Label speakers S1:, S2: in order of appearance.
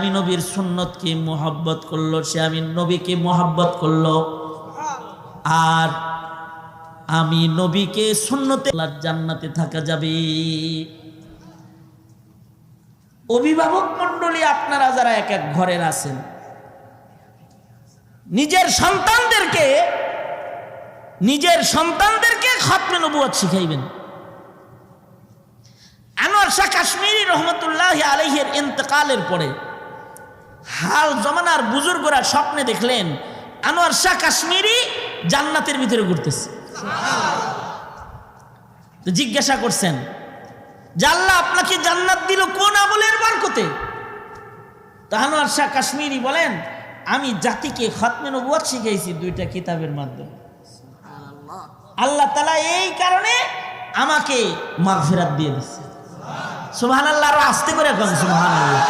S1: আমি নবীর সুন্নতকে মোহাব্বত করলো, সে আমি নবীকে মোহাব্বত করলো। আর আমি নবীকে সুন্নতে জান্নাতে থাকা যাবে। অভিভাবক মণ্ডলী আপনারা যারা এক এক ঘরের আছেন, নিজের সন্তানদেরকে খতমে নবুয়ত শিখাইবেন। আনোয়ার শাহ কাশ্মীরি রহমতুল্লাহি আলাইহির ইন্তেকালের পরে হাল জমানার বুজুর্গরা স্বপ্নে দেখলেন আনোয়ার শাহ কাশ্মীরি জান্নাতের ভিতরে ঘুরতেছে। তো জিজ্ঞাসা করছেন যে আল্লাহ আপনাকে জান্নাত দিল কোন আমলের বরকতে? তো আনোয়ার শাহ কাশ্মীরি বলেন, আমি জাতিকে খতমে নবুয়ত শিখাইছি দুইটা কিতাবের মাধ্যমে। আল্লাহ তাআলা এই কারণে আমাকে মাগফিরাত দিয়ে দিচ্ছে। সুবহানাল্লাহ। আরো আস্তে করে কোন সুবহানাল্লাহ।